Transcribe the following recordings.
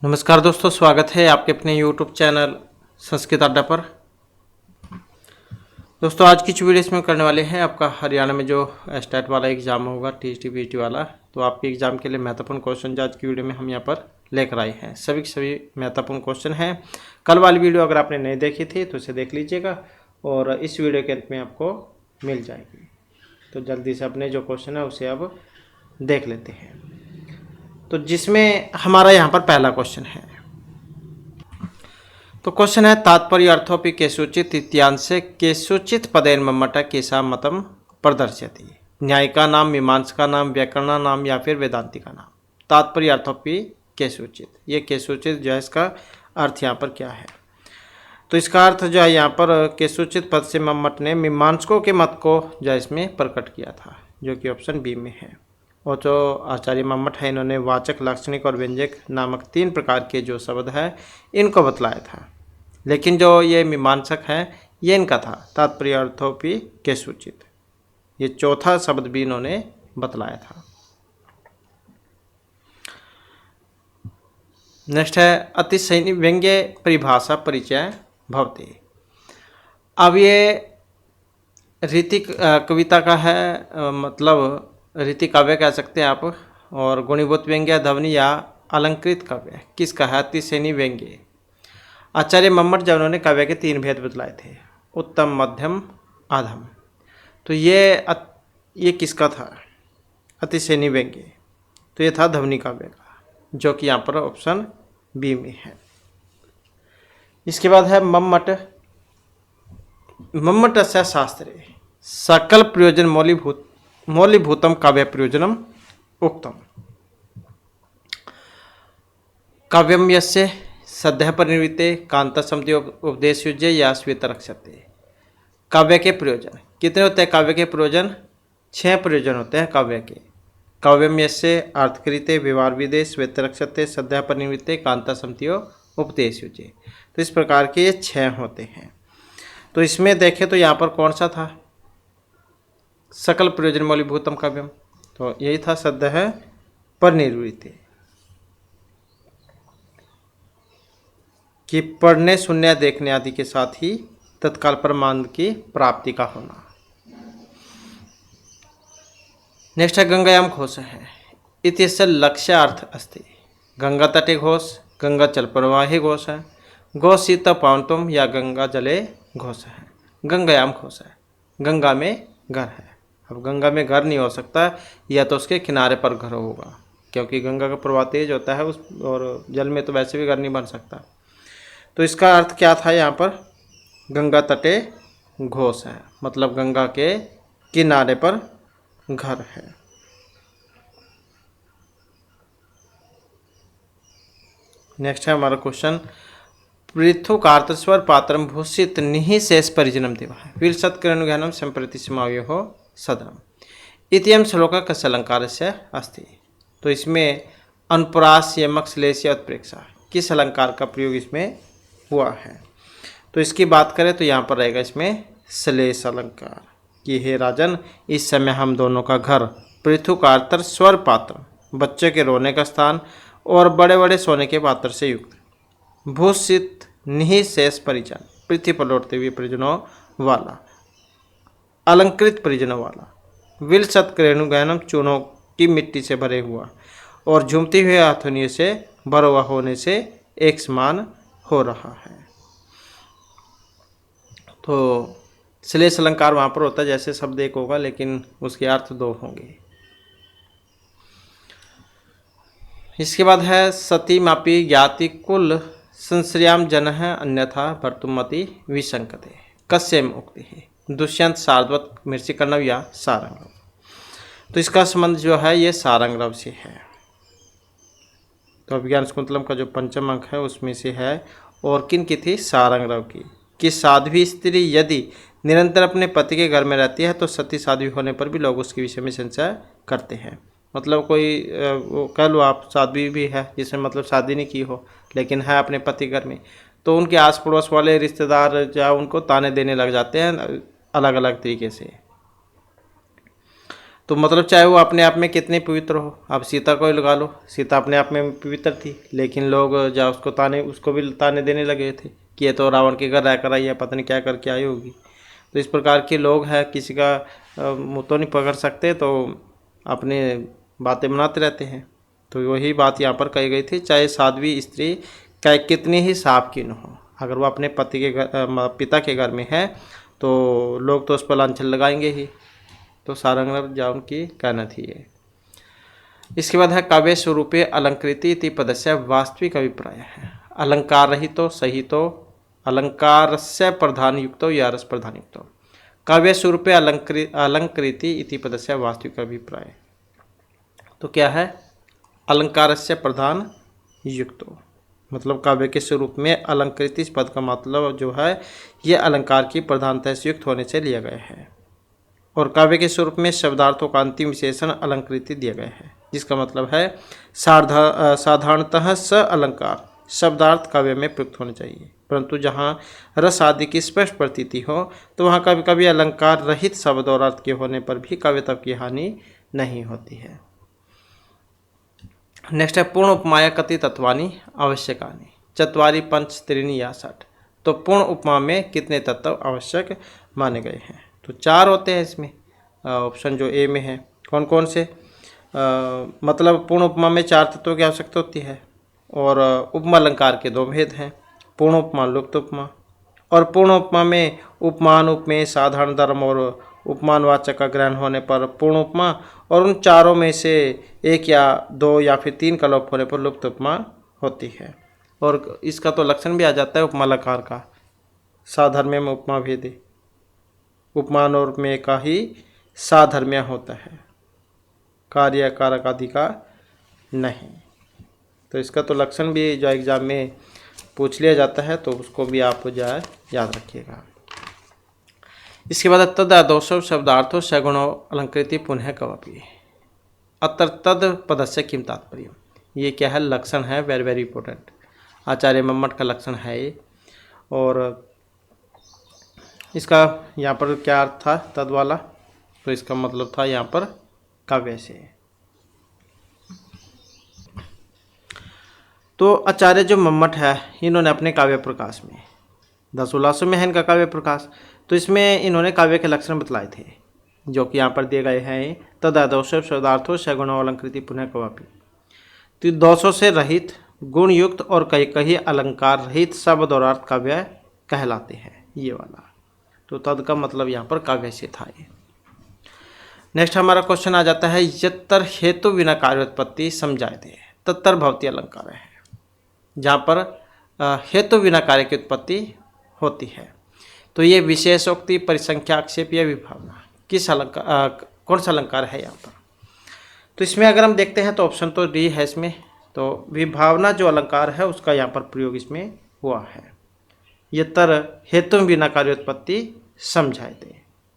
नमस्कार दोस्तों, स्वागत है आपके अपने YouTube चैनल संस्कृत अड्डा पर। दोस्तों आज की जो वीडियो इसमें करने वाले हैं, आपका हरियाणा में जो स्टेट वाला एग्ज़ाम होगा टीजीटी पीजीटी वाला, तो आपके एग्ज़ाम के लिए महत्वपूर्ण क्वेश्चन आज की वीडियो में हम यहाँ पर लेकर आए हैं। सभी के सभी महत्वपूर्ण क्वेश्चन हैं। कल वाली वीडियो अगर आपने नहीं देखी थी तो इसे देख लीजिएगा और इस वीडियो के अंत में आपको मिल जाएगी। तो जल्दी से अपने जो क्वेश्चन है उसे अब देख लेते हैं। तो जिसमें हमारा यहाँ पर पहला क्वेश्चन है, तो क्वेश्चन है तात्पर्य अर्थोपि केषुचित् इत्यांशे केषुचित् पदेन मम्मट केशा मतम प्रदर्शयति। न्यायिका नाम, मीमांसका नाम, व्याकरण नाम या फिर वेदांतिका नाम। तात्पर्य अर्थोपि केषुचित्, ये केषुचित् जो है इसका अर्थ यहाँ पर क्या है। तो इसका अर्थ जो है यहाँ पर केषुचित् पद से मम्मट ने मीमांसकों के मत को जो है इसमें प्रकट किया था, जो कि ऑप्शन बी में है। और जो आचार्य मम्मट है, इन्होंने वाचक, लाक्षणिक और व्यंजक नामक 3 प्रकार के जो शब्द है इनको बतलाया था। लेकिन जो ये मीमांसक है ये इनका था तात्पर्य अर्थोपि केषुचित्, ये चौथा शब्द भी इन्होंने बतलाया था। नेक्स्ट है अतिशयनी व्यंग्य परिभाषा परिचय भवति। अब ये रीति कविता का है, मतलब रीति काव्य कह सकते हैं आप, और गुणीभूत व्यंग्य, ध्वनि या अलंकृत काव्य किसका है? अतिशयनी व्यंग्य। आचार्य मम्मट जब उन्होंने काव्य के 3 भेद बतलाए थे, उत्तम, मध्यम, आधम, तो ये किसका था? अतिशयनी व्यंग्य। तो ये था ध्वनि काव्य का, जो कि यहाँ पर ऑप्शन बी में है। इसके बाद है मम्मटस्य शास्त्रे सकल प्रयोजन मौलिभूतम काव्य प्रयोजनम उक्तम। काव्यम यस्य सद्यः परिनिर्वृत्ते कांतसमिति उपदेशयुज्ये या श्वेत रक्षते। काव्य के प्रयोजन कितने होते हैं? काव्य के प्रयोजन 6 प्रयोजन होते हैं काव्य के। काव्यम यस्य अर्थकृते व्यवहार विदे श्वेत रक्षते सद्यः परिनिर्वृत्ते कांतसमिति उपदेशयुज्ये। तो इस प्रकार के ये 6 होते हैं। तो इसमें देखें तो यहाँ पर कौन सा था? सकल प्रयोजन मौलिभूतम काव्यम, तो यही था सद्यः परिनिर्वृत्ते, कि पढ़ने, सुनने, देखने आदि के साथ ही तत्काल परमानंद की प्राप्ति का होना। नेक्स्ट है गंगायाम घोष है इत्यस्य लक्ष्यार्थ अस्ति। गंगा तटे घोष, गंगा जल प्रवाही घोष है, घोष शीत पावनतम या गंगा जले घोष है। गंगायाम घोष है, गंगा में घर है। अब गंगा में घर नहीं हो सकता, या तो उसके किनारे पर घर होगा, क्योंकि गंगा का प्रवाह तेज होता है और जल में तो वैसे भी घर नहीं बन सकता। तो इसका अर्थ क्या था यहाँ पर? गंगा तटे घोष है, मतलब गंगा के किनारे पर घर है। नेक्स्ट है हमारा क्वेश्चन पृथुकार्थ स्वर पात्रम भूषित निःशेष परिजनम देवा वीरसत्करणुज्ञानम संप्रति समावयो सदनम इत्ययं श्लोक कस्य अलंकारस्य अस्ति। तो इसमें अनुप्रास, यमक, श्लेष या उत्प्रेक्षा किस अलंकार का प्रयोग इसमें हुआ है? तो इसकी बात करें तो यहाँ पर रहेगा इसमें श्लेष अलंकार, कि हे राजन, इस समय हम दोनों का घर पृथुकार्तर स्वर पात्र, बच्चे के रोने का स्थान, और बड़े बड़े सोने के पात्र से युक्त, भूषित निःशेष परिजन, पृथ्वी पर लौटते हुए परिजनों वाला, अलंकृत परिजनों वाला, विलसत रेणुगैनम, चूनों की मिट्टी से भरे हुआ और झूमती हुए हाथोनियों से भरा हुआ होने से एक समान हो रहा है। तो श्लेष अलंकार वहाँ पर होता है जैसे शब्द एक होगा, लेकिन उसके अर्थ 2 होंगे। इसके बाद है सती मापी ज्ञाति कुल संश्रयाम जन है अन्यथा भर्तुमति विसंकते कस्यम उक्ति है दुष्यंत शार्दवत मृषिकर्णव या सारंगव। तो इसका संबंध जो है ये सारंगव से है। तो अभिज्ञान शाकुंतलम का जो 5म अंक है उसमें से है, और किन की थी? सारंगव की। कि साध्वी स्त्री यदि निरंतर अपने पति के घर में रहती है तो सती साध्वी होने पर भी लोग उसके विषय में संशय करते हैं। मतलब कोई वो कह लो आप साध्वी भी है, जिसने मतलब शादी नहीं की हो लेकिन है अपने पति घर में, तो उनके आस पड़ोस वाले रिश्तेदार जो उनको ताने देने लग जाते हैं अलग अलग तरीके से। तो मतलब चाहे वो अपने आप में कितने पवित्र हो, अब सीता को ही लगा लो, सीता अपने आप में पवित्र थी, लेकिन लोग जब उसको भी ताने देने लगे थे कि ये तो रावण के घर रहकर आई है, पता नहीं क्या करके आई होगी। तो इस प्रकार के लोग हैं, किसी का मुँह तो नहीं पकड़ सकते, तो अपने बातें बनाते रहते हैं। तो वही बात यहाँ पर कही गई थी, चाहे साध्वी स्त्री चाहे कितनी ही साफ की न हो, अगर वो अपने पिता के घर में है तो लोग तो उस पर लांछन लगाएंगे ही। तो सारंग जा उनकी कहना थी ये। इसके बाद है काव्य स्वरूपे अलंकृति इति पदस्य वास्तविक अभिप्राय है। अलंकार रहितो सहितो अलंकारस्य प्रधान युक्तो या रस प्रधान युक्तो काव्य स्वरूपे अलंकृति इति पदस्य वास्तविक अभिप्राय। तो क्या है अलंकारस्य प्रधान युक्तो, मतलब काव्य के स्वरूप में अलंकृत इस पद का मतलब जो है ये अलंकार की प्रधानता से युक्त होने से लिया गया है। और काव्य के स्वरूप में शब्दार्थों का अंतिम विशेषण अलंकृति दिया गया है, जिसका मतलब है साधारणतः स अलंकार शब्दार्थ काव्य में प्रयुक्त होने चाहिए, परंतु जहाँ रस आदि की स्पष्ट प्रतीति हो तो वहाँ कभी कभी अलंकार रहित शब्द और अर्थ के होने पर भी काव्यता की हानि नहीं होती है। नेक्स्ट है पूर्ण उपमाया कति तत्वानि आवश्यकानि चत्वारि पंच त्रीणि या षट्। तो पूर्ण उपमा में कितने तत्व आवश्यक माने गए हैं? तो 4 होते हैं इसमें, ऑप्शन जो ए में है। कौन कौन से? मतलब पूर्ण उपमा में 4 तत्वों की आवश्यकता होती है, और उपमा अलंकार के 2 भेद हैं, पूर्ण उपमा लुप्त उपमा। और पूर्ण उपमा में उपमान उपमेय साधारण धर्म और उपमानवाचक का ग्रहण होने पर पूर्ण उपमा, और उन 4 में से 1 या 2 या फिर 3 का लोप होने पर लुप्त उपमा होती है। और इसका तो लक्षण भी आ जाता है उपमा अलंकार का, साधर्म्य में उपमा भेदे, उपमान और उपमेय का ही साधर्म्य होता है, कार्य कारक आदि का नहीं। तो इसका तो लक्षण भी जो एग्जाम में पूछ लिया जाता है, तो उसको भी आप जो है याद रखिएगा। इसके बाद तद आदोषो शब्दार्थो सगुणो अलंकृति पुनः कवपि। अत्र तद पदस्य किम तात्पर्य। ये क्या है? लक्षण है, वेरी वेरी इंपॉर्टेंट। आचार्य मम्मट का लक्षण है ये। और इसका यहाँ पर क्या अर्थ था तद वाला? तो इसका मतलब था यहाँ पर काव्य से। तो आचार्य जो मम्मट है, इन्होंने अपने काव्य प्रकाश में 10 उल्लासों में है इनका काव्य प्रकाश, तो इसमें इन्होंने काव्य के लक्षण बतलाए थे, जो कि यहाँ पर दिए गए हैं। तदादोषो शब्दार्थो सगुणो अलंकृति पुनः कवापि। तो दोषों से रहित, गुण युक्त और कई कई अलंकार रहित शब्द और अर्थ काव्य कहलाते हैं, ये वाला। तो तद का मतलब यहाँ पर काव्य से था ये। नेक्स्ट हमारा क्वेश्चन आ जाता है यत्तर हेतु बिना कार्योत्पत्ति समझाए थे तत्तर भवती अलंकार है, जहाँ पर हेतु बिना कार्य की उत्पत्ति होती है। तो ये विशेषोक्ति, परिसंख्या, आक्षेप या विभावना किस अलंकार, कौन सा अलंकार है यहाँ पर? तो इसमें अगर हम देखते हैं तो ऑप्शन तो डी है इसमें। तो विभावना जो अलंकार है उसका यहाँ पर प्रयोग इसमें हुआ है। यत्तर हेतु बिना कार्योत्पत्ति समझाए थे,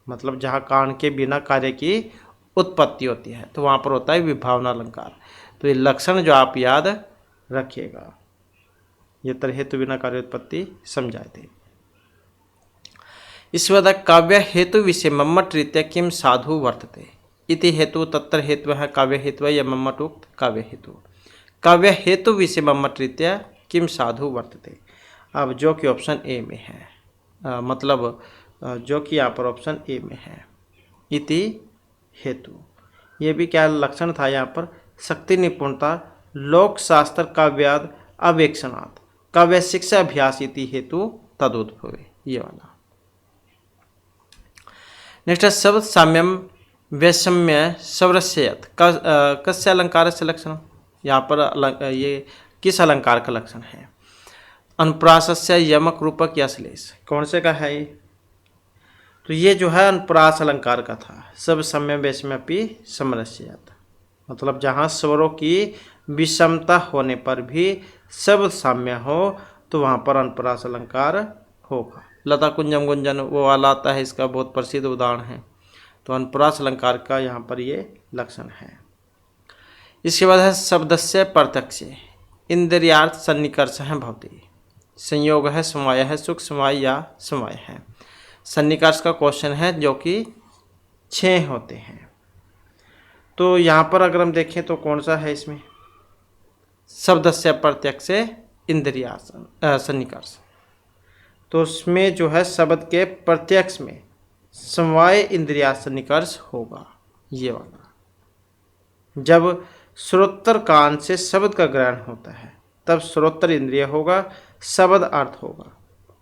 मतलब जहाँ कारण के बिना कार्य की उत्पत्ति होती है तो वहाँ पर होता है विभावना अलंकार। तो ये लक्षण जो आप याद रखिएगा, यत्तर हेतु बिना कार्योत्पत्ति समझाए थे। इस वद काव्य हेतु विषय मम्मट रीत्या किम साधु वर्तते इति हेतु तत्तर हेतु है काव्य हेतु या मम्मट उक्त काव्य हेतु। काव्य हेतु विषय मम्मट रीत्या किम साधु वर्तते, अब जो कि ऑप्शन ए में है, मतलब जो कि यहाँ पर ऑप्शन ए में है इति हेतु। ये भी क्या लक्षण था यहाँ पर? शक्ति निपुणता, लोक शास्त्र काव्याद अवेक्षणात् काव्य शिक्षा अभ्यास इति हेतु तदुद्भवे, ये वाला। नेक्स्ट है शब्द साम्यम वैषम्य सवरस्यत कस्य अलंकार से लक्षण। यहाँ पर ये किस अलंकार का लक्षण है? अनुप्रासस्य यमक रूपक या श्लेष, कौन से का है ये? तो ये जो है अनुप्रास अलंकार का था। सब सम्य वैषम्यपि समरस्यत, मतलब जहाँ स्वरों की विषमता होने पर भी शब्द साम्य हो तो वहाँ पर अनुप्रास अलंकार होगा। लता कुंजम गुंजन वो वाला आता है, इसका बहुत प्रसिद्ध उदाहरण है। तो अनुप्रास अलंकार का यहाँ पर ये लक्षण है। इसके बाद है शब्दस्य प्रत्यक्ष इंद्रियार्थ सन्निकर्ष है भवती, संयोग है, समवाय है, सुख समवाय या समवाय है। सन्निकर्ष का क्वेश्चन है जो कि 6 होते हैं। तो यहाँ पर अगर हम देखें तो कौन सा है इसमें, शब्दस्य प्रत्यक्ष इंद्रियास सन्निकर्ष। तो उसमें जो है शब्द के प्रत्यक्ष में समवाय इंद्रिया सन्निकर्ष होगा, ये वाला। जब श्रोत्र कान से शब्द का ग्रहण होता है तब श्रोत्र इंद्रिय होगा, शब्द अर्थ होगा,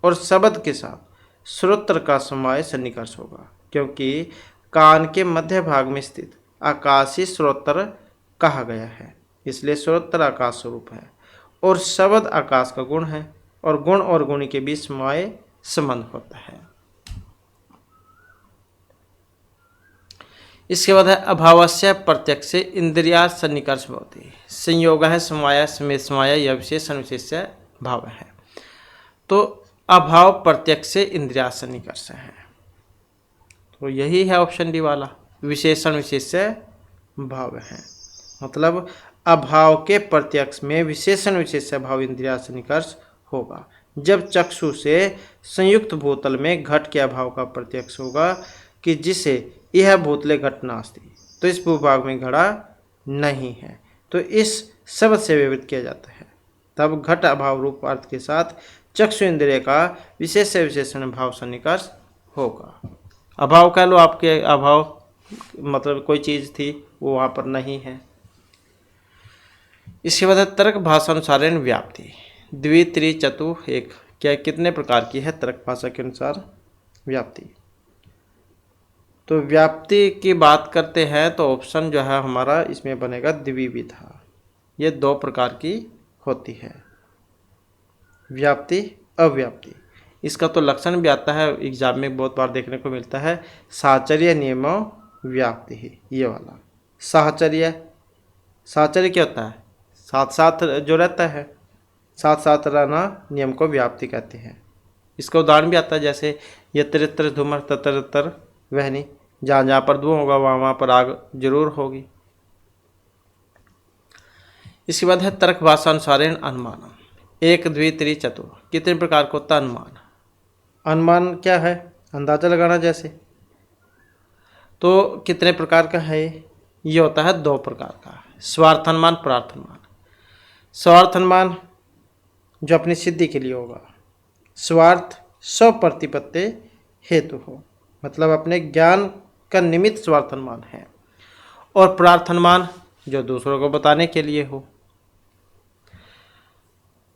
और शब्द के साथ श्रोत्र का समवाय सन्निकर्ष होगा, क्योंकि कान के मध्य भाग में स्थित आकाशी श्रोत्र कहा गया है, इसलिए श्रोत्र आकाश स्वरूप है और शब्द आकाश का गुण है, और गुण और गुणी के बीच समवाय संबंध होता है। इसके बाद है अभावस्य प्रत्यक्ष इंद्रिया सन्निकर्ष भवति, संयोग है समवाय समेत समवाय यह विशेष अविशेष्य भाव है। तो अभाव प्रत्यक्ष से इंद्रिया सन्निकर्ष है, तो यही है ऑप्शन डी वाला, विशेषण विशेष्य भाव है। मतलब अभाव के प्रत्यक्ष में विशेषण विशेष्य भाव इंद्रिया सन्निकर्ष होगा जब चक्षु से संयुक्त भूतल में घट के अभाव का प्रत्यक्ष होगा कि जिसे यह भूतले घट नास्ति, तो इस भूभाग में घड़ा नहीं है, तो इस शब्द से विवृत किया जाता है। तब घट अभाव रूप अर्थ के साथ चक्षु इंद्रिय का विशेष विशेषण भाव सन्निकर्ष होगा। अभाव कह लो, आपके अभाव मतलब कोई चीज़ थी वो वहाँ पर नहीं है। इसके बाद तर्क भाषानुसारेण व्याप्ति द्वि त्रि चतु एक, क्या कितने प्रकार की है तर्क भाषा के अनुसार व्याप्ति। तो व्याप्ति की बात करते हैं तो ऑप्शन जो है हमारा इसमें बनेगा द्विविधा, ये दो प्रकार की होती है, व्याप्ति अव्याप्ति। इसका तो लक्षण भी आता है एग्जाम में, बहुत बार देखने को मिलता है, साहचर्य नियमो व्याप्ति ही, ये वाला साहचर्य। साहचर्य क्या होता है, साथ साथ जो रहता है, साथ साथ रहना नियम को व्याप्ति कहते हैं। इसका उदाहरण भी आता है, जैसे यत्र यत्र धूमर तत्र तत्र वहनी, जहाँ जहाँ पर धुआं होगा वहाँ वहाँ पर आग जरूर होगी। इसके बाद है तर्क भाषानुसारेण अनुमानम एक द्वि त्रि चतुर, कितने प्रकार का होता है अनुमान। अनुमान क्या है, अंदाजा लगाना जैसे, तो कितने प्रकार का है, ये होता है दो प्रकार का, स्वार्थनुमान परार्थनुमान। स्वार्थनुमान जो अपनी सिद्धि के लिए होगा, स्वार्थ स्व प्रतिपत्ति हेतु हो, मतलब अपने ज्ञान का निमित्त स्वार्थनुमान है, और प्रार्थनुमान जो दूसरों को बताने के लिए हो,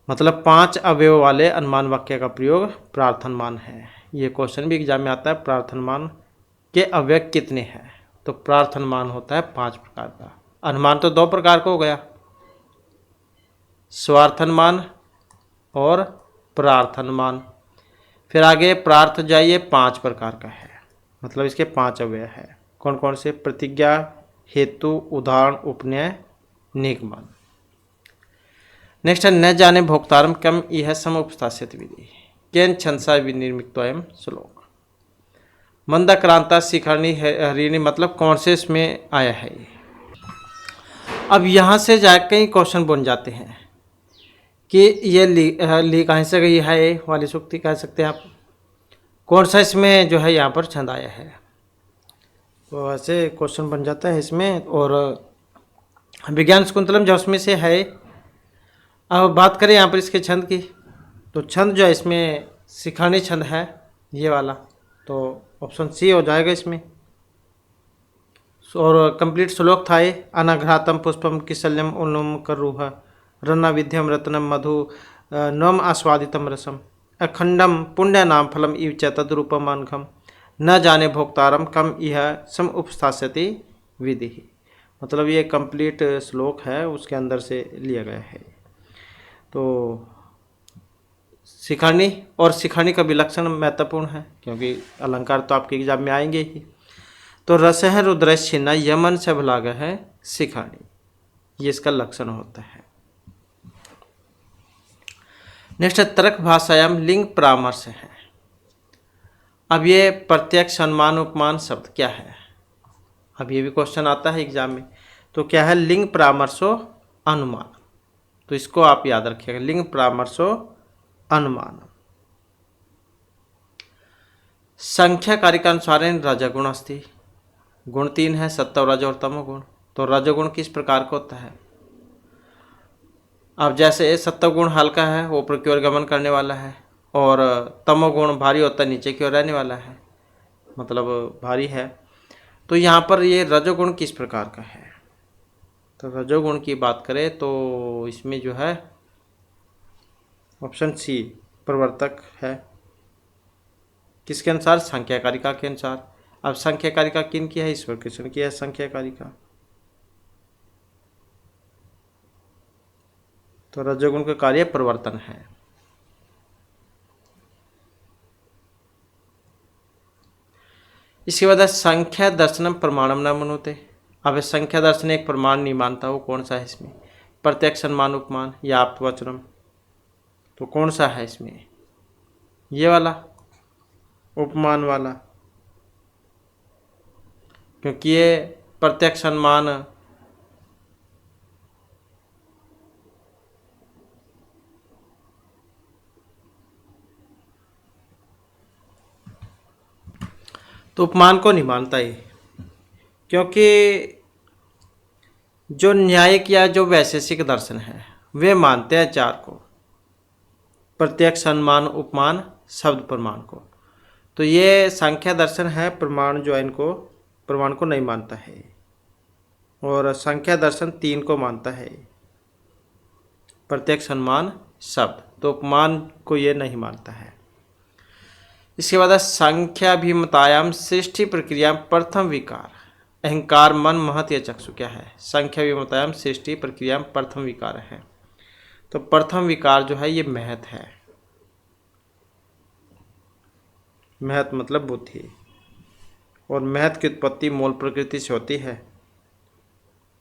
मतलब 5 अवयव वाले अनुमान वाक्य का प्रयोग प्रार्थनुमान है। ये क्वेश्चन भी एग्जाम में आता है, प्रार्थनुमान के अवयव कितने हैं, तो प्रार्थनुमान होता है 5 प्रकार का। अनुमान तो 2 प्रकार का हो गया, स्वार्थनुमान और प्रार्थनुमान। फिर आगे प्रार्थ जाइए 5 प्रकार का है, मतलब इसके 5 अवयव है। कौन कौन से, प्रतिज्ञा, हेतु, उदाहरण, उपनय, निगमन। नेक्स्ट है न जाने भोक्तारम कम यह समुपस्थास्यति विधि केन छंसा विनिर्मितोयम श्लोक। मंदाक्रांता शिखरणी हरिणी, मतलब कौन से इसमें आया है ये। अब यहाँ से जाकर कई क्वेश्चन बन जाते हैं कि ये ली कहाँ से गई है, ये वाली सूक्ति कह सकते हैं आप, कौन सा इसमें जो है यहाँ पर छंद आया है, तो ऐसे क्वेश्चन बन जाता है इसमें। और विज्ञान शकुंतलम जो उसमें से है। अब बात करें यहाँ पर इसके छंद की, तो छंद जो है इसमें शिखरणी छंद है ये वाला, तो ऑप्शन सी हो जाएगा इसमें। और कंप्लीट श्लोक था ये, अनाघ्रातम पुष्पम किशल्यम उन्नम करूह रन्ना विद्यम रत्नम मधु नम आस्वादितम रसम अखंडम पुण्य नाम फलम इव च तद्रूपम अनघम न जाने भोक्तारम कम यह सम उपस्थास्यति विधि। मतलब ये कंप्लीट श्लोक है, उसके अंदर से लिया गया है। तो शिखरणी और शिखरणी का विलक्षण महत्वपूर्ण है, क्योंकि अलंकार तो आपके एग्जाम में आएंगे ही। तो रस है रुद्रश्चिन्ना यमन से भलाग है शिखरणी, ये इसका लक्षण होता है। नेक्स्ट तर्क भाषायाम लिंग परामर्श है। अब ये प्रत्यक्ष अनुमान उपमान शब्द क्या है, अब ये भी क्वेश्चन आता है एग्जाम में। तो क्या है, लिंग परामर्शो अनुमान, तो इसको आप याद रखिएगा, लिंग परामर्शो अनुमान। संख्या कार्य के अनुसार रजगुण अस्ति, गुण 3 है, सत्व रज और तमो गुण। तो रजोगुण किस प्रकार का होता है? अब जैसे सत्वगुण हल्का है, वो ऊपर की ओर गमन करने वाला है, और तमोगुण भारी होता है, नीचे की ओर रहने वाला है, मतलब भारी है। तो यहाँ पर ये रजोगुण किस प्रकार का है? तो रजोगुण की बात करें तो इसमें जो है ऑप्शन सी प्रवर्तक है। किसके अनुसार? संख्या कारिका के अनुसार। अब संख्या कारिका किन की है? ईश्वर कृष्ण की है संख्या कारिका। तो रजोगुण का कार्य प्रवर्तन है। इसके बाद है संख्या दर्शनम प्रमाणम न मनुते। अब संख्या दर्शन एक प्रमाण नहीं मानता, वो कौन सा है इसमें? प्रत्यक्ष अनुमान, उपमान या आप्तवचनम। तो कौन सा है इसमें? ये वाला, उपमान वाला, क्योंकि ये प्रत्यक्ष अनुमान तो उपमान को नहीं मानता ये, क्योंकि जो न्यायिक या जो वैशेषिक दर्शन है वे मानते हैं चार को, प्रत्यक्ष अनुमान उपमान शब्द प्रमाण को। तो ये संख्या दर्शन है प्रमाण जो है इनको प्रमाण को नहीं मानता है, और संख्या दर्शन तीन को मानता है, प्रत्यक्ष अनुमान शब्द। तो उपमान को ये नहीं मानता है। इसके बाद संख्याभिमतायाम सृष्टि प्रक्रिया प्रथम विकार अहंकार मन महत या चक्षु क्या है? संख्याभिमतायाम सृष्टि प्रक्रिया प्रथम विकार है। तो प्रथम विकार जो है ये महत है। महत मतलब बुद्धि, और महत की उत्पत्ति मूल प्रकृति से होती है,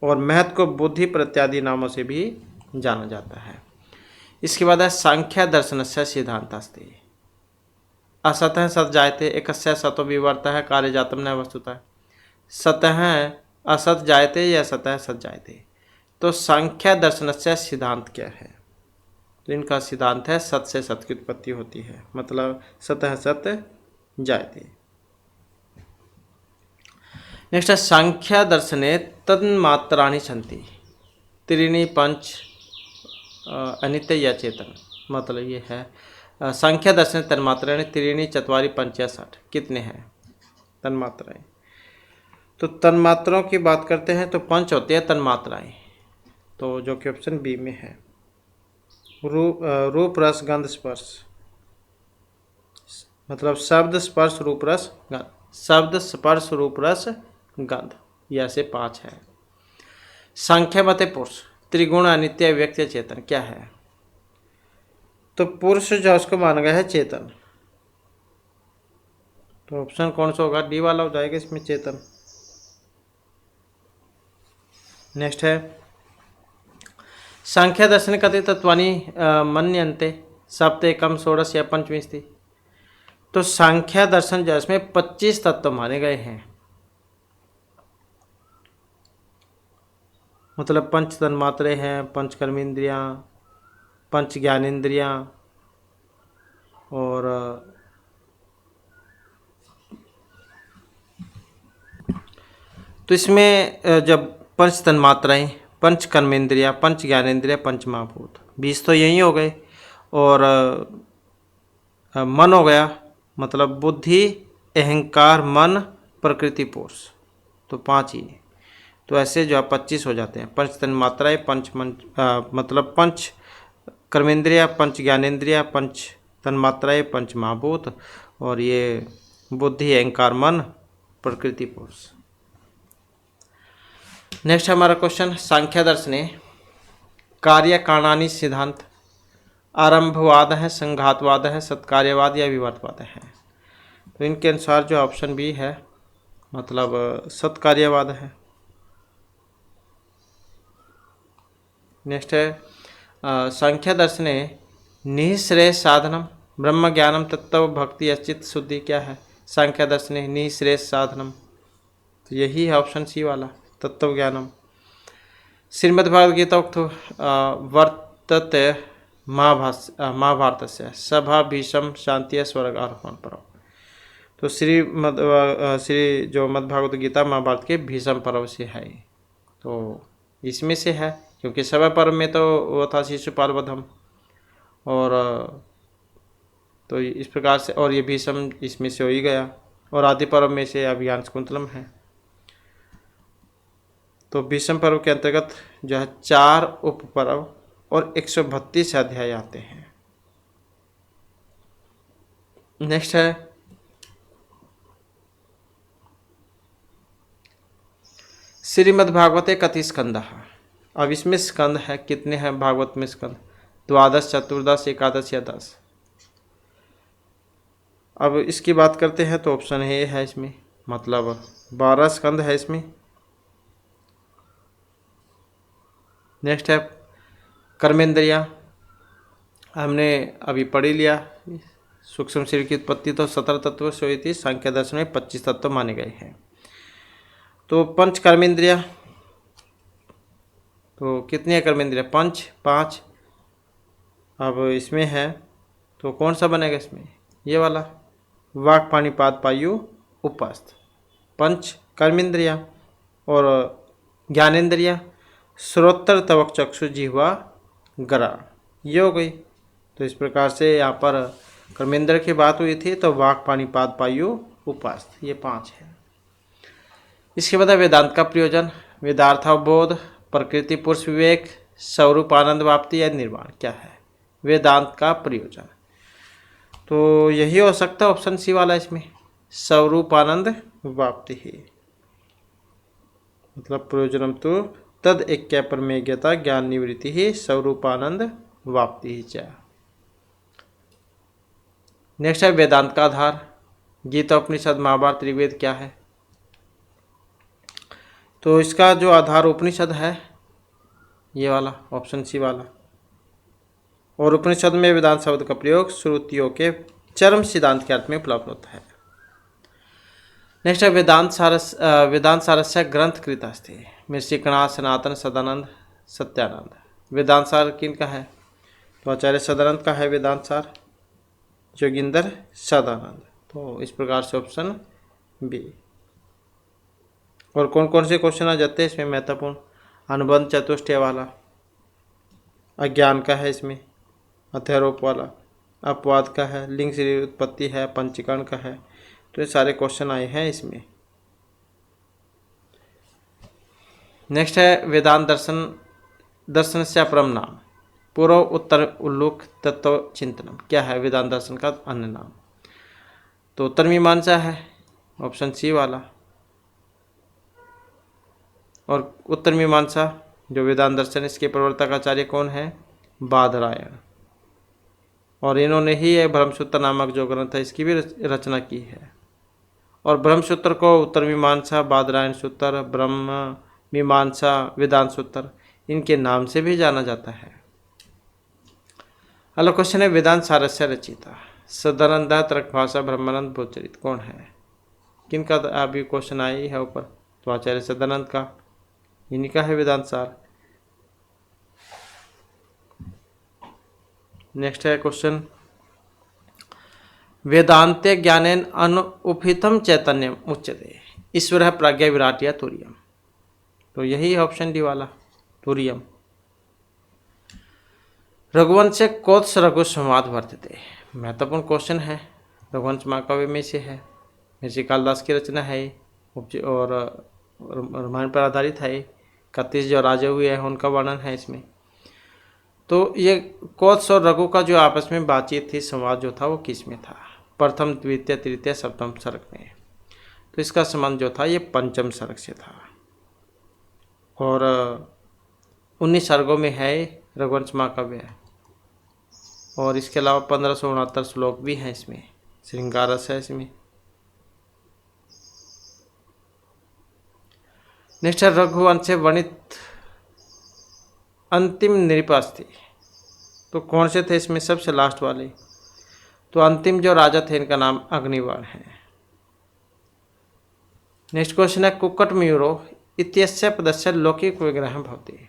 और महत को बुद्धि प्रत्यादि नामों से भी जाना जाता है। इसके बाद है संख्या दर्शन से सिद्धांतास्ति। असतः सत जायते एकस्य सतो विवर्तः कार्य जातम न वस्तुतः। सतः असत जायते या सतः सत जायते। तो संख्या दर्शन से सिद्धांत क्या है? तो इनका सिद्धांत है सत से सत की उत्पत्ति होती है, मतलब सतः सत जायते। नेक्स्ट है संख्या दर्शने तन्मात्राणि सन्ति त्रीणि पंच अनित्य या चेतन। मतलब ये है संख्या दर्शन तन्मात्राएं त्रीणि चत्वारि पंच या षट। कितने हैं तन्मात्राएं? तो तन्मात्राओं की बात करते हैं तो पंच होती है तन्मात्राएं, तो जो कि ऑप्शन बी में है। रूप रस गंध स्पर्श, मतलब शब्द स्पर्श रूप रस गंध, शब्द स्पर्श रूप रस गंध, ये ऐसे पांच है। संख्या मते पुरुष त्रिगुण अनित्य व्यक्ति चेतन क्या है? तो पुरुष जो उसको माना गया है चेतन। तो ऑप्शन कौन सा होगा? डी वाला हो जाएगा इसमें, चेतन। नेक्स्ट है संख्या दर्शन कति तत्वानि मन्यन्ते सप्त एकम षोडश या पंचविंशति। तो संख्या दर्शन जो इसमें 25 तत्व माने गए हैं, मतलब पंच तन्मात्रे हैं, पंच कर्मेंद्रियां, पंच ज्ञानेंद्रियां, और तो इसमें जब पंच तन्मात्राएं, पंच कर्मेंद्रियां, पंच ज्ञानेंद्रिया, पंच महाभूत, 20 तो यही हो गए, और मन हो गया, मतलब बुद्धि अहंकार मन प्रकृति पुरुष, तो 5 ही। तो ऐसे जो है 25 हो जाते हैं। पंच तन्मात्राएं, पंच मतलब पंच कर्मेंद्रिया, पंच ज्ञानेंद्रिया, पंच तन्मात्राएं, पंच महाभूत, और ये बुद्धि अहंकार मन प्रकृति पुरुष। नेक्स्ट हमारा क्वेश्चन सांख्य दर्शने कार्य कारणानि सिद्धांत आरंभवाद है, संघातवाद है, सत्कार्यवाद या विवर्तवाद है। तो इनके अनुसार जो ऑप्शन बी है, मतलब सत्कार्यवाद है। नेक्स्ट है संख्या दर्शने निःश्रेय साधनम ब्रह्म ज्ञानम तत्व भक्ति अचित शुद्धि क्या है? संख्या दर्शने निःश्रेय साधनम, तो यही है ऑप्शन सी वाला, तत्व ज्ञानम। श्रीमद्भगवद्गीता उक्त वर्तते महाभारत से सभा भीषम शांति स्वर्ग आरोहण पर्व। तो श्री जो मद्भगवद गीता महाभारत के भीषम पर्व से है। तो इसमें से है, क्योंकि सभा पर्व में तो वो था शिशुपाल वधम, और तो इस प्रकार से, और ये भीष्म इसमें से हो ही गया, और आदि पर्व में से अभियान शकुंतलम है। तो भीष्म पर्व के अंतर्गत जो है 4 उप पर्व और 132 अध्याय आते हैं। नेक्स्ट है श्रीमद्भागवते कति स्कंद। अब इसमें स्कंद है, कितने हैं भागवत में स्कंद? 12, 14, 11 या 10। अब इसकी बात करते हैं तो ऑप्शन ए है इसमें, मतलब 12 स्कंद है इसमें। नेक्स्ट है कर्मेंद्रिया, हमने अभी पढ़ ही लिया। सूक्ष्म शरीर की उत्पत्ति तो 17 तत्वों से हुई थी, सांख्य दर्शन में 25 तत्व माने गए हैं। तो पंच कर्मेंद्रिया, तो कितनी है कर्मेंद्रिया? 5। अब इसमें है तो कौन सा बनेगा इसमें? ये वाला, वाक पाणिपाद पायु उपस्थ। पंच कर्मेंद्रिया और ज्ञानेन्द्रिया श्रोत्र तवक चक्षु जिह्वा गरा, ये हो गई। तो इस प्रकार से यहाँ पर कर्मेंद्र की बात हुई थी, तो वाक पाणिपाद पायु उपास्थ, ये 5 है। इसके बाद वेदांत का प्रयोजन, वेदार्थावबोध, प्रकृति पुरुष विवेक, स्वरूपानंद वाप्ति या निर्वाण, क्या है वेदांत का प्रयोजन? तो यही हो सकता है ऑप्शन सी वाला इसमें, स्वरूपानंद वाप्ति ही, मतलब प्रयोजनम तो तद ऐक्य परमेज्ञता ज्ञान निवृत्ति ही स्वरूपानंद वाप्ति ही च। नेक्स्ट है वेदांत का आधार, गीता उपनिषद महाभारत ऋग्वेद, क्या है? तो इसका जो आधार उपनिषद है ये वाला, ऑप्शन सी वाला। और उपनिषद में वेदांत शब्द का प्रयोग श्रुतियों के चरम सिद्धांत के अर्थ में उपलब्ध होता है। नेक्स्ट है वेदांत सारस्य ग्रंथ कृत अस्ति, मृषिकणा सनातन सदानंद सत्यानंद। वेदांत सार किनका है? तो आचार्य सदानंद का है वेदांत सार, जोगिंदर सदानंद। तो इस प्रकार से ऑप्शन बी। और कौन कौन से क्वेश्चन आ जाते हैं इसमें महत्वपूर्ण? अनुबंध चतुष्टय वाला, अज्ञान का है इसमें, अध्यारोप वाला, अपवाद का है, लिंग से उत्पत्ति है, पंचीकरण का है। तो ये सारे क्वेश्चन आए हैं इसमें। नेक्स्ट है वेदांत दर्शन से अपरम नाम, पूर्व उत्तर उल्लूक तत्व चिंतनम, क्या है वेदांत दर्शन का अन्य नाम? तो उत्तर मीमांसा है, ऑप्शन सी वाला। और उत्तर मीमांसा जो वेदांत दर्शन, इसके प्रवर्तक आचार्य कौन है? बादरायण। और इन्होंने ही ये ब्रह्मसूत्र नामक जो ग्रंथ है इसकी भी रचना की है। और ब्रह्मसूत्र को उत्तर मीमांसा, बादरायण सूत्र, ब्रह्म मीमांसा, वेदांत सूत्र, इनके नाम से भी जाना जाता है। अगला क्वेश्चन है वेदांत सारस्य रचिता, सदानंद तर्क भाषा ब्रह्मानंद बोधचरित, कौन है? किनका अभी क्वेश्चन आई है ऊपर? तो आचार्य सदानंद का, इन्हीं का है वेदांत सार। नेक्स्ट है क्वेश्चन, वेदांते ज्ञानेन अनुपहितम चैतन्यम उच्यते, ईश्वर प्राज्ञा विराट या तुरीयम। तो यही है ऑप्शन डी वाला, तुरीयम। रघुवंश कोत्स रघु संवाद वर्तते, महत्वपूर्ण क्वेश्चन है, रघुवंश महाकाव्य में से है, ऋषि कालिदास की रचना है और रामायण पर आधारित है। 31 जो राजा हुए हैं उनका वर्णन है इसमें। तो ये कोत्स और रघु का जो आपस में बातचीत थी, संवाद जो था, वो किस में था? प्रथम, द्वितीय, तृतीय, सप्तम सर्ग में। तो इसका संबंध जो था ये पंचम सर्ग से था। और 19 सर्गों में है रघुवंश महाकाव्य। और इसके अलावा 1569 श्लोक भी हैं इसमें, श्रृंगार रस है इसमें। नेक्स्ट है रघुवंश से वर्णित अंतिम नृपास्थि, तो कौन से थे इसमें? सबसे लास्ट वाले। तो अंतिम जो राजा थे इनका नाम अग्निवाण है। नेक्स्ट क्वेश्चन है कुक्कट मयूरो इत्यस्य पदस्य लौकिक विग्रह भवति,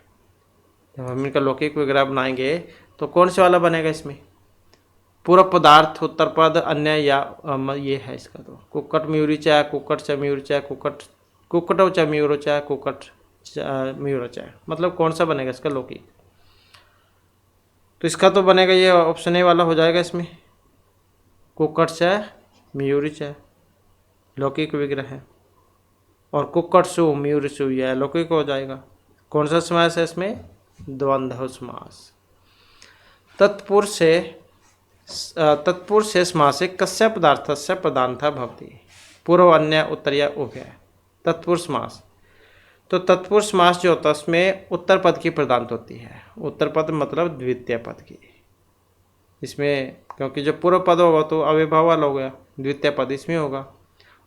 जब हम इनका लौकिक विग्रह बनाएंगे तो कौन से वाला बनेगा इसमें? पूर्व पदार्थ, उत्तर पद, अन्य या ये है इसका। तो कुक्कट मयूरी चाहे कुक्कट च मयूर चाहे कुक्कट च मयूरो चाहे कुक्कट मयूरच है, मतलब कौन सा बनेगा इसका लौकिक। तो इसका तो बनेगा ये ऑप्शन ए वाला हो जाएगा इसमें, कुक्कट्स है मयूरिच है लौकिक विग्रह है, और कुक्कटसु मयूरिचु यह लौकिक हो जाएगा। कौन सा समास है इसमें, द्वंद्व समास। तत्पुरुष से समासे कस्य पदार्थस्य प्रधानता भवति, पूर्व अन्य उत्तरीय उभय। तत्पुरुष समास, तो तत्पुरुष समास जो होता है उसमें उत्तर पद की प्रधानता होती है। उत्तर पद मतलब द्वितीय पद की, इसमें क्योंकि जो पूर्व पद होगा तो अव्ययभाव वाला हो गया, द्वितीय पद इसमें होगा,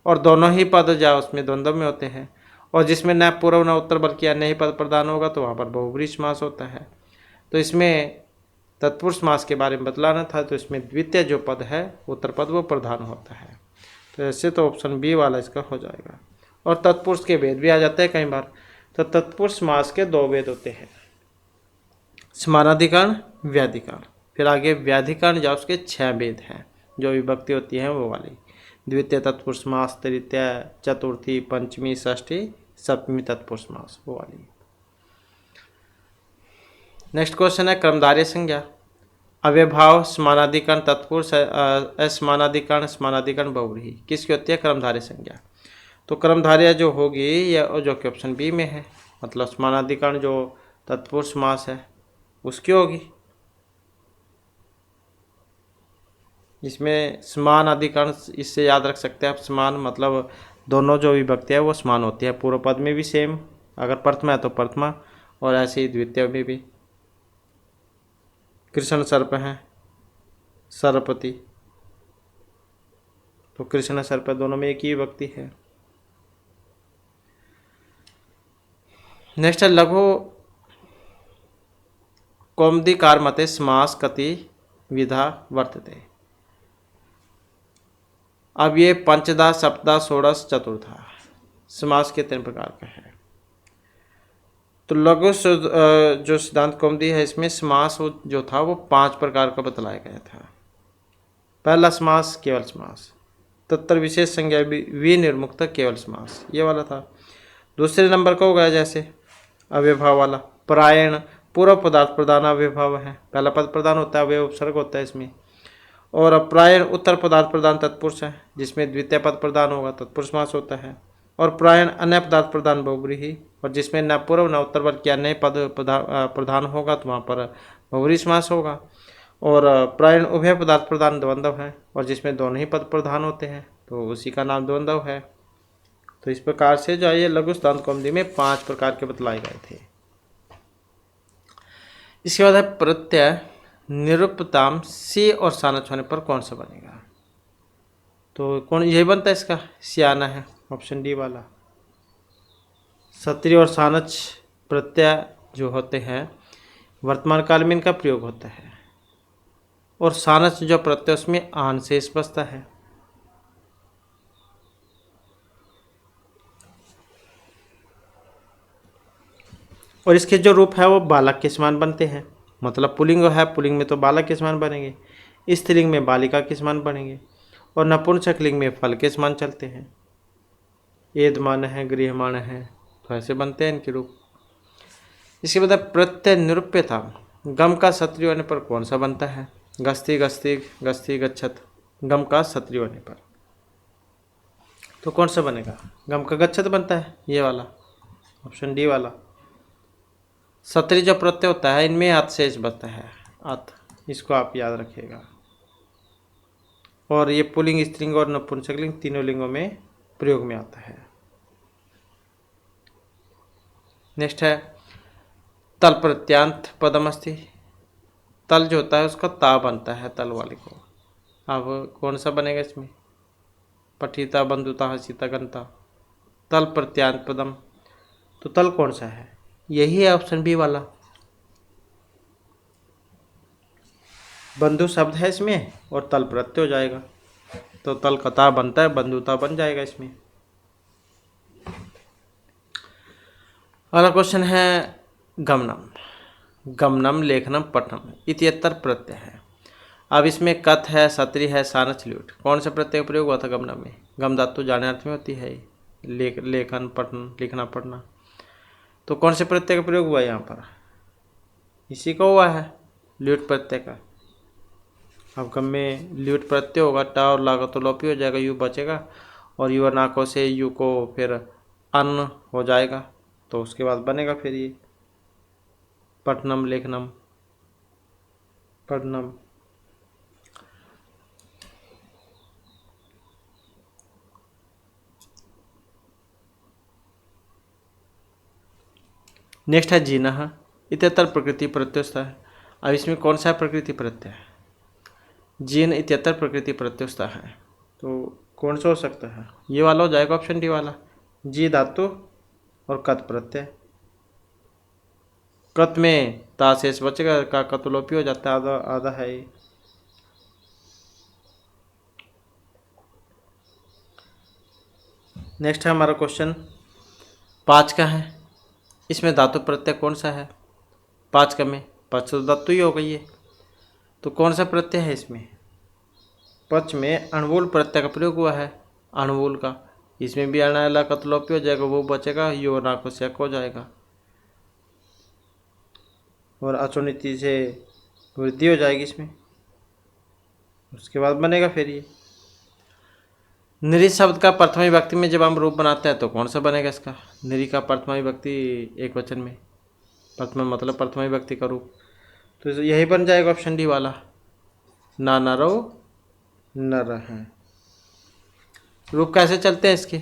और दोनों ही पद जाओ उसमें द्वंद्व में होते हैं, और जिसमें न पूर्व न उत्तर बल्कि अन्य ही पद प्रदान होगा तो वहाँ पर बहुब्रीहि समास होता है। तो इसमें तत्पुरुष समास के बारे में बतलाना था, तो इसमें द्वितीय जो पद है उत्तर पद वो प्रधान होता है। तो ऐसे तो ऑप्शन बी वाला इसका हो जाएगा। और तत्पुरुष के भेद भी आ जाते हैं कई बार। तो तत्पुरुष समास के दो भेद होते हैं, समानाधिकरण व्याधिकरण। फिर आगे व्याधिकरण या उसके 6 भेद हैं, जो विभक्ति होती है वो वाली। द्वितीय तत्पुरुष समास, तृतीय, चतुर्थी, पंचमी, षष्ठी, सप्तमी तत्पुरुष समास वो वाली। नेक्स्ट क्वेश्चन है क्रमधारय संज्ञा। अव्ययभाव समानाधिकरण तत्पुरुष, असमानाधिकरण, समानाधिकरण बहुव्रीहि, किसकी होती है, क्रमधारय संज्ञा। तो क्रमधारय जो होगी यह जो कि ऑप्शन बी में है, मतलब समानाधिकरण जो तत्पुरुष समास है उसकी होगी। इसमें समान अधिकरण, इससे याद रख सकते हैं आप, समान मतलब दोनों जो विभक्ति है वो समान होती है। पूर्व पद में भी सेम, अगर प्रथमा है तो प्रथमा, और ऐसे ही द्वितीय में भी। कृष्ण सर्प हैं, सरपति, तो कृष्ण सर्प दोनों में एक ही विभक्ति है। नेक्स्ट है लघु कौमुदीकार मते समास कति विधा वर्तते। अब ये पंचधा, सप्तधा, षोडश, चतुर्था समास के 3 प्रकार का है। तो लघु जो सिद्धांत कौमुदी है इसमें समास जो था वो 5 प्रकार का बतलाया गया था। पहला समास केवल समास, तत्तर विशेष संज्ञा विनिर्मुक्त केवल समास, ये वाला था। दूसरे नंबर का हो गया जैसे अव्ययभाव वाला, प्रायण पूर्व पदार्थ प्रधान अव्ययभाव है, पहला पद प्रधान होता है, अव्यय उपसर्ग होता है इसमें। और प्रायण उत्तर पदार्थ प्रधान तत्पुरुष है, जिसमें द्वितीय पद प्रधान होगा तत्पुरुष समास होता है। और प्रायण अन्य पदार्थ प्रधान बहुव्रीहि, और जिसमें न पूर्व न उत्तर बल्कि अन्य पद प्रधान होगा तो वहाँ पर बहुव्रीहि समास होगा। और प्रायण उभय पदार्थ प्रधान द्वंद्व है, और जिसमें दोनों ही पद प्रधान होते हैं तो उसी का नाम द्वंद्व है। तो इस प्रकार से जो ये लघु सिद्धांत कौमुदी में 5 प्रकार के बतलाए गए थे। इसके बाद है प्रत्यय निरूपताम सी और सानच होने पर कौन सा बनेगा। तो कौन यही बनता है इसका, सियाना है, ऑप्शन डी वाला। सत्रि और सानच प्रत्यय जो होते हैं वर्तमान काल में इनका प्रयोग होता है, और सानच जो प्रत्यय उसमें आन शेष बसता है। और इसके जो रूप है वो बालक के समान बनते हैं, मतलब पुल्लिंग है, पुल्लिंग में तो बालक के समान बनेंगे, स्त्रीलिंग में बालिका के समान बनेंगे, और नपुंसकलिंग में फल के समान चलते हैं। एदमान है, गृहमान है, तो ऐसे बनते हैं इनके रूप। इसके बाद प्रत्यय निरूप्यता, गम का सत्रि होने पर कौन सा बनता है। गस्ती गस्ती गस्ती गच्छत, गम का सत्रि होने पर तो कौन सा बनेगा, गम का गच्छत बनता है, ये वाला ऑप्शन डी वाला। सत्रि जो प्रत्यय होता है इनमें अत शेष बचता है, अत, इसको आप याद रखिएगा। और ये पुल्लिंग, स्त्रीलिंग और नपुंसकलिंग तीनों लिंगों में प्रयोग में आता है। नेक्स्ट है तल प्रत्यांत पदम अस्ति, तल जो होता है उसका ता बनता है तल वाले को। अब कौन सा बनेगा इसमें, पठिता, बंधुता, हसीता, गंता, तल प्रत्यांत पदम, तो तल कौन सा है, यही है ऑप्शन बी वाला। बंधु शब्द है इसमें और तल प्रत्यय हो जाएगा, तो तल का ता बनता है, बंधुता बन जाएगा इसमें। अगला क्वेश्चन है गमनम, गमनम लेखनम पठनम इत्यत्र प्रत्यय है। अब इसमें कथ है, सत्री है, सानच, ल्यूट, कौन सा प्रत्यय का प्रयोग हुआ था गमनम में। गम धातु जाने अर्थ में होती है, लेखन पठन, लिखना पढ़ना। तो कौन से प्रत्यय का प्रयोग हुआ यहाँ पर? इसी का हुआ है, ल्युट प्रत्यय का। अब गम में ल्युट प्रत्यय होगा, टा और ला का तो लोपी हो जाएगा, यू बचेगा और यू नाकों से यू को फिर अन्न हो जाएगा, तो उसके बाद बनेगा फिर ये पठनम लेखनम पठनम। नेक्स्ट है जीनः इत्यत्र प्रकृति प्रत्युस्थ है। अब इसमें कौन सा प्रकृति प्रत्यय है? जीन इत्यत्र प्रकृति प्रत्युस्थ है, तो कौन सा हो सकता है? ये वाला हो जाएगा, ऑप्शन डी वाला, जी धातु और कत प्रत्यय। कत में ता शेष बचेगा, का कतलोपी हो जाता है, आधा आधा है ये। नेक्स्ट है हमारा क्वेश्चन 5 का है। इसमें धातु प्रत्यय कौन सा है? 5 का में पच तो धातु ही हो गई है, तो कौन सा प्रत्यय है इसमें? पच में अणुवूल प्रत्यय का प्रयोग हुआ है, अणुवूल का। इसमें भी अणाला कतलोपी हो जाएगा, वो बचेगा, यो नाको शक हो जाएगा और अचोनिति से वृद्धि हो जाएगी इसमें, उसके बाद बनेगा फिर ये। निरी शब्द का प्रथमा विभक्ति में जब हम रूप बनाते हैं तो कौन सा बनेगा इसका? निरी का प्रथमा विभक्ति एक वचन में, प्रथमा मतलब प्रथमा विभक्ति का रूप, तो यही बन जाएगा ऑप्शन डी वाला, ना नरो नर हैं। रूप कैसे चलते हैं इसके?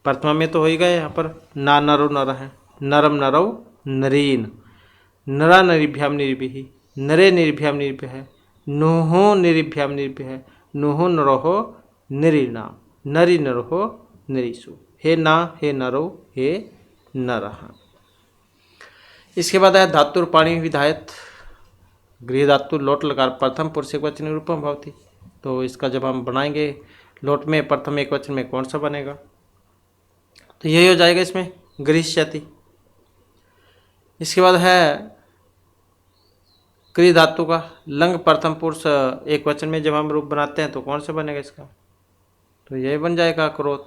प्रथमा में तो हो ही गए यहाँ पर, ना नरो नर हैं, नरम नरो नरीन, नरा निरिभ्याम निरिभिः, नरे निरिभ्याम निरिभ्यः, नुहो निरिभ्याम निरिभ्यः, नुहो नरोहो निरीणाम, नरी नरोहो निरीषु। हे ना, हे नरो, हे नरः। इसके बाद है धातु पाणी विधायत गृह धातु लोट लकार प्रथम पुरुष एक वचन रूपम भवति। तो इसका जब हम बनाएंगे लोट में प्रथम एक वचन में कौन सा बनेगा? तो यही हो जाएगा इसमें गृह्यति। इसके बाद है क्रिय धातु का लंग प्रथम पुरुष एक वचन में जब हम रूप बनाते हैं तो कौन सा बनेगा इसका? तो यही बन जाएगा अक्रोत,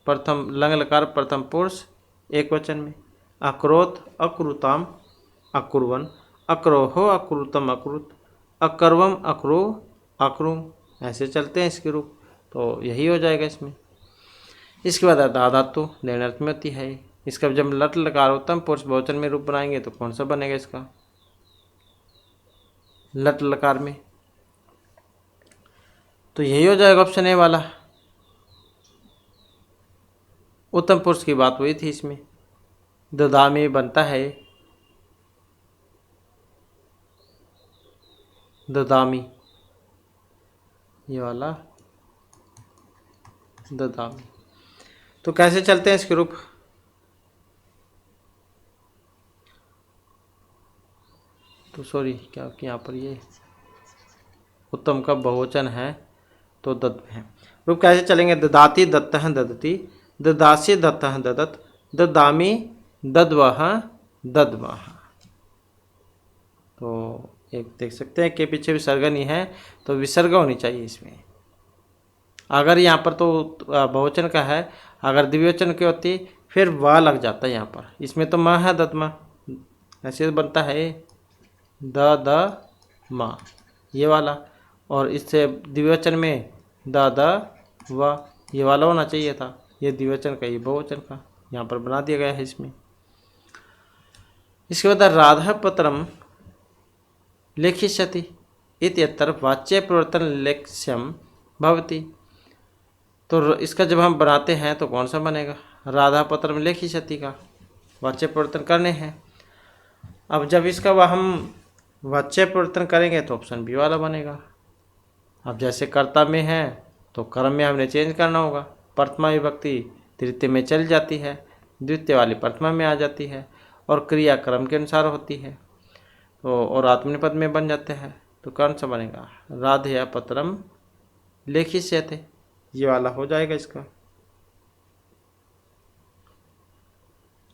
प्रथम लंग लकार प्रथम पुरुष एक वचन में, अक्रोत अक्रुताम अकुर्वन, अक्रोहो अक्रुतम अक्रुत, अकर्वम अक्रो अक्रुम, ऐसे चलते हैं इसके रूप, तो यही हो जाएगा इसमें। इसके बाद दा धातु लेनर्थ में होती है, इसका जब लट लकार उत्तम पुरुष बहुवचन में रूप बनाएंगे तो कौन सा बनेगा इसका? लट लकार में, तो यही हो जाएगा ऑप्शन ए वाला। उत्तम पुरुष की बात हुई थी इसमें, ददामी बनता है, ददामी, ये वाला ददामी। तो कैसे चलते हैं इसके रूप? तो सॉरी क्या कि यहाँ पर ये उत्तम का बहुवचन है तो दत्त है। रूप कैसे चलेंगे? ददाती दत्तः ददति, ददासी दत्तः ददत, ददामी दद्वः दद्मः। तो एक देख सकते हैं कि पीछे विसर्ग नहीं है, तो विसर्ग होनी चाहिए इसमें। अगर यहाँ पर तो बहुवचन का है, अगर द्विवचन की होती फिर वाह लग जाता है यहाँ पर, इसमें तो माँ है दत्मा, ऐसे बनता है द माँ ये वाला, और इससे द्विवचन में द व ये वाला होना चाहिए था, ये द्विवचन का ये बहुवचन का यहाँ पर बना दिया गया है इसमें। इसके बाद राधा पत्रम लेखिष्यति इत्यत्र वाच्य परिवर्तन लक्ष्यम भवति। तो इसका जब हम बनाते हैं तो कौन सा बनेगा? राधा पत्र में लेखिष्यति का वाच्य परिवर्तन करने हैं। अब जब इसका हम वाच्य परिवर्तन करेंगे तो ऑप्शन बी वाला बनेगा। अब जैसे कर्ता में है तो कर्म में हमने चेंज करना होगा, प्रथमा विभक्ति तृतीय में चल जाती है, द्वितीय वाली प्रथमा में आ जाती है, और क्रिया क्रम के अनुसार होती है, तो और आत्मनिपद में बन जाते हैं। तो कौन सा बनेगा? राधया पत्रम लेखिष्यते, ये वाला हो जाएगा इसका,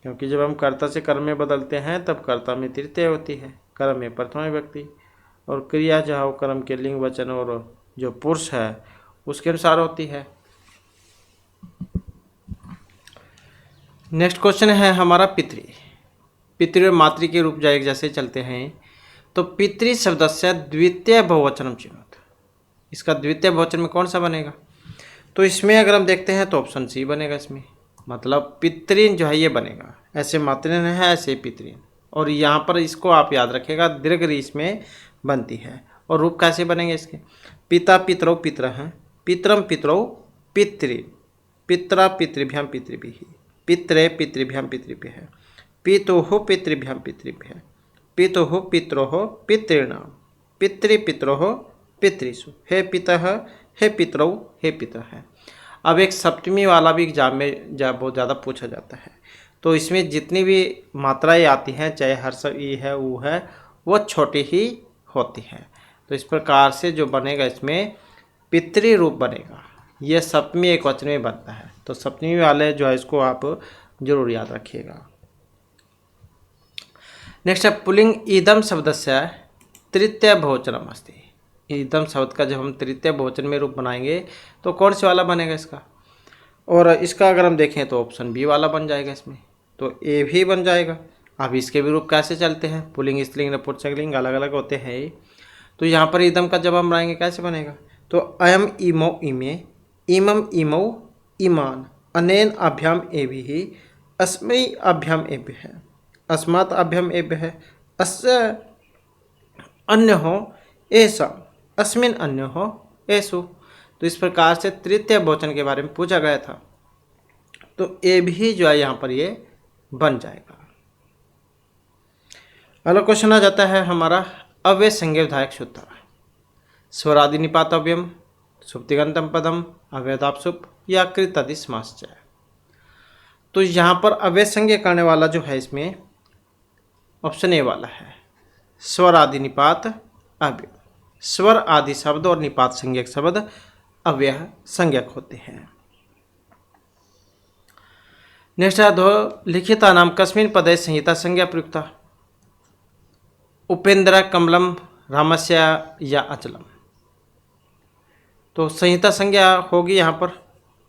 क्योंकि जब हम कर्ता से कर्म में बदलते हैं तब कर्ता में तृतीय होती है, कर्म में प्रथमा विभक्ति, और क्रिया जो कर्म के लिंग वचन और जो पुरुष है उसके अनुसार होती है। नेक्स्ट क्वेश्चन है हमारा पितृ। पितृ और मातृ के रूप जाए जैसे चलते हैं, तो पितृ शब्दस्य द्वितीय बहुवचनम चिन्हित, इसका द्वितीय बहुवचन में कौन सा बनेगा? तो इसमें अगर हम देखते हैं तो ऑप्शन सी बनेगा इसमें, मतलब पितृन जो है ये बनेगा, ऐसे मातृन है ऐसे पितृन, और यहाँ पर इसको आप याद रखिएगा दीर्घ री इसमें बनती है। और रूप कैसे बनेंगे इसके? पिता पितरौ पितर हैं, पितरम पितरौ पितृ, पितरा पितृभ्याम पितृभिः, पितरे पितृभ्याम पितृभ्यः, पितुः पितृभ्याम पितृभ्यः, पितुः पित्रोः पितॄणाम, पितृपित्रोः पितृषु, हे पितः हे पितरौ हे पितः। अब एक सप्तमी वाला भी एग्जाम में बहुत ज़्यादा पूछा जाता है, तो इसमें जितनी भी मात्राएं आती हैं, चाहे हर्ष ई है वो है, वो छोटी ही होती हैं। तो इस प्रकार से जो बनेगा इसमें पितृ रूप बनेगा, ये सप्तमी एक वचन में बनता है। तो सप्तमी वाले जो है इसको आप जरूर याद रखिएगा। नेक्स्ट है पुल्लिंग इदम शब्दस्य तृतीय बहुवचनम अस्ति। इदम शब्द का जब हम तृतीय बहुवचन में रूप बनाएंगे तो कौन से वाला बनेगा इसका? और इसका अगर हम देखें तो ऑप्शन बी वाला बन जाएगा इसमें, तो ए भी बन जाएगा। अब इसके भी रूप कैसे चलते हैं? पुल्लिंग स्त्रीलिंग नपुंसकलिंग अलग अलग होते हैं। तो यहाँ पर इदम का जब हम बनाएंगे कैसे बनेगा? तो अयम इमौ इमे, इमम इमौ इमान, अनेन अभ्याम एभिः, अस्मै अभ्याम एभ्यः, अस्मात् अभ्याम एभ्यः, अस्य अन्योः एषाम्, अस्मिन् अन्योः एषु। तो इस प्रकार से तृतीय बहुवचन के बारे में पूछा गया था, तो ए भी जो है यहाँ पर ये बन जाएगा। अगला क्वेश्चन आ जाता है हमारा अव्यय संज्ञा विधायक सूत्र। स्वरादि निपात अव्ययम, सुप्तिगंतम पदम, अव्ययदापसुप या कृतादि समासच। तो यहाँ पर अव्यय संज्ञा करने वाला जो है इसमें ऑप्शन ए वाला है, स्वर आदि निपात अव्यय। स्वर आदि शब्द और निपात संज्ञक शब्द अव्यय संज्ञक होते हैं। नेक्स्ट है दो लिखिता नाम कस्मिन् पदे संहिता संज्ञा प्रयुक्ता? उपेंद्र, कमलम, रामस्य या अचलम। तो संहिता संज्ञा होगी यहाँ पर,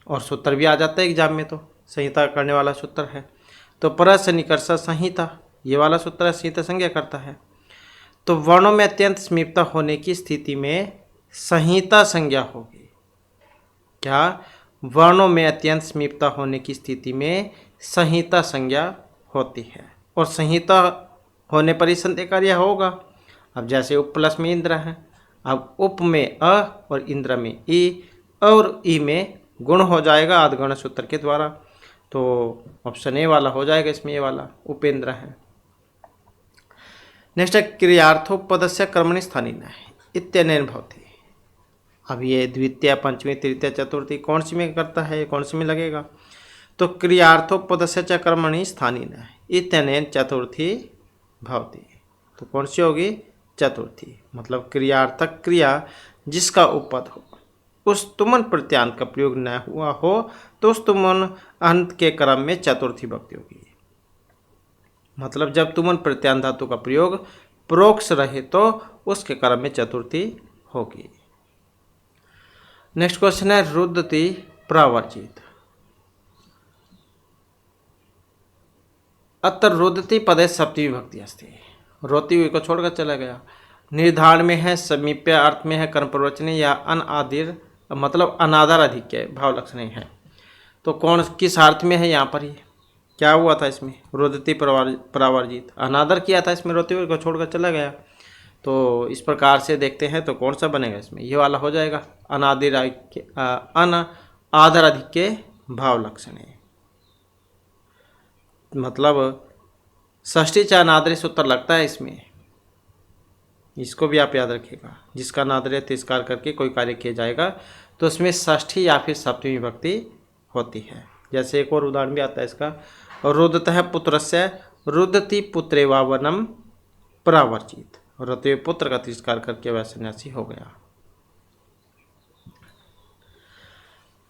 और सूत्र भी आ जाता है एग्जाम में, तो संहिता करने वाला सूत्र है। तो पर से निकर्ष संहिता, ये वाला सूत्र संहिता संज्ञा करता है। तो वर्णों में अत्यंत समीपता होने की स्थिति में संहिता संज्ञा होगी। क्या? वर्णों में अत्यंत समीपता होने की स्थिति में संहिता संज्ञा होती है, और संहिता होने पर ही संधि कार्य होगा। अब जैसे उप प्लस में इंद्र है, अब उप में अ और इंद्र में ई, और ई में गुण हो जाएगा आद्गण सूत्र के द्वारा। तो ऑप्शन ए वाला हो जाएगा इसमें, ये वाला उपेंद्र है। नेक्स्ट है क्रियार्थोपदस्य कर्मणि स्थानीन इत्यनेन भवति। अब ये द्वितीय, पंचमी, तृतीय, चतुर्थी कौन सी में करता है, कौन सी में लगेगा? तो क्रियार्थोपदस्य च कर्मणि स्थानीन इत्यनेन चतुर्थी भवति। तो कौन सी होगी? चतुर्थी। मतलब क्रियार्थक क्रिया जिसका उपपद हो, उस तुमन प्रत्यांत का प्रयोग न हुआ हो तो उस तुमन अंत के क्रम में चतुर्थी भक्ति होगी। मतलब जब तुमन प्रत्यांत धातु का प्रयोग प्रोक्ष रहे तो उसके क्रम में चतुर्थी होगी। नेक्स्ट क्वेश्चन है रुदति प्रावर्जित। अत्र रुदति पदे सप्तमी विभक्ति अस्ति। रोती हुई को छोड़कर चला गया। निर्धारण में है, समीप्य अर्थ में है, कर्म प्रवचने या अनादिर मतलब अनादर अधिक्य भाव लक्षण है। तो कौन किस अर्थ में है यहाँ पर? ये क्या हुआ था इसमें? रुदति प्रावर्जित, अनादर किया था इसमें, रोती हुई को छोड़कर चला गया। तो इस प्रकार से देखते हैं तो कौन सा बनेगा इसमें? ये वाला हो जाएगा, अनादिर अनादर अधिक्य भाव लक्षण है। मतलब षष्ठी चाहे अनादरी सूत्र लगता है इसमें, इसको भी आप याद रखिएगा। जिसका अनादर तिरस्कार करके कोई कार्य किया जाएगा तो उसमें षष्ठी या फिर सप्तमी विभक्ति होती है। जैसे एक और उदाहरण भी आता है इसका, रुदतः पुत्रस्य रुदति पुत्रेवा वनम प्रावर्जित। रुदते पुत्र का तिरस्कार करके वह सन्यासी हो गया।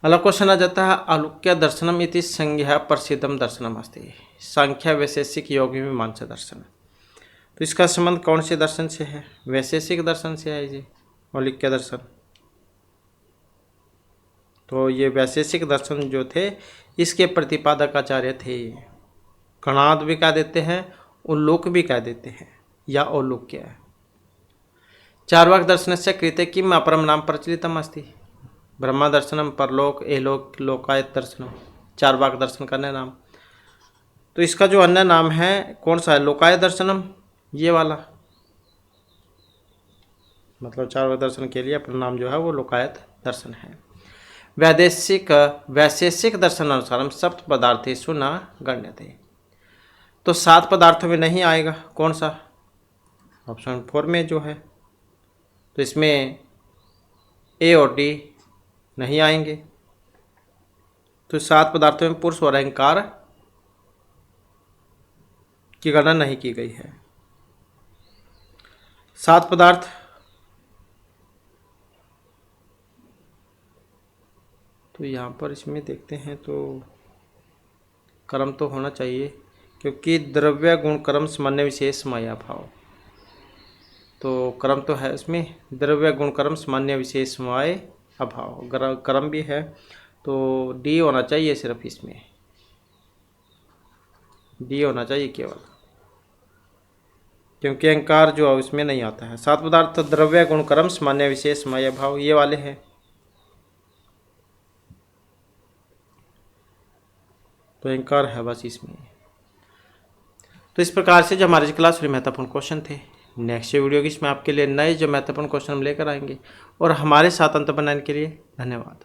अगला क्वेश्चन आ जाता है आलुक्य दर्शनम इति संज्ञा प्रसिद्धम दर्शनम अस्ति। संख्या वैशेषिक योग मीमांसा दर्शन। तो इसका संबंध कौन से दर्शन से है? वैशेषिक दर्शन से है जी, आलुक्य दर्शन। तो ये वैशेषिक दर्शन जो थे इसके प्रतिपादक आचार्य थे कणाद भी क्या देते हैं, उल्लोक भी कह देते हैं या औलोक्य है। चार्वाक दर्शनस्य कृते किम अपरम नाम प्रचलितम अस्ति। ब्रह्मा दर्शनम, परलोक, एलोक, लोकायत दर्शनम, चार्वाक दर्शन का अन्य नाम। तो इसका जो अन्य नाम है कौन सा है? लोकायत दर्शनम, ये वाला, मतलब चार्वाक दर्शन के लिए अपना नाम जो है वो लोकायत दर्शन है। वैशेषिक दर्शन अनुसार सप्त पदार्थेषु न गण्यते। तो 7 पदार्थों में नहीं आएगा, कौन सा? ऑप्शन 4 में जो है, तो इसमें ए और डी नहीं आएंगे। तो 7 पदार्थों में पुरुष और अहंकार की गणना नहीं की गई है। 7 पदार्थ तो यहाँ पर इसमें देखते हैं तो कर्म तो होना चाहिए, क्योंकि द्रव्य गुण कर्म सामान्य विशेष माया भाव, तो कर्म तो है इसमें, द्रव्य गुण कर्म सामान्य विशेष माय अभाव, कर्म भी है, तो डी होना चाहिए सिर्फ, इसमें डी होना चाहिए केवल, क्योंकि अहंकार जो है इसमें नहीं आता है। 7 पदार्थ द्रव्य गुण कर्म सामान्य विशेष माया भाव, ये वाले हैं। तो अहंकार है बस इसमें। तो इस प्रकार से जो हमारी क्लास में महत्वपूर्ण क्वेश्चन थे, नेक्स्ट वीडियो की इसमें आपके लिए नए जो महत्वपूर्ण क्वेश्चन हम लेकर आएंगे। और हमारे साथ अंत बनाने के लिए धन्यवाद।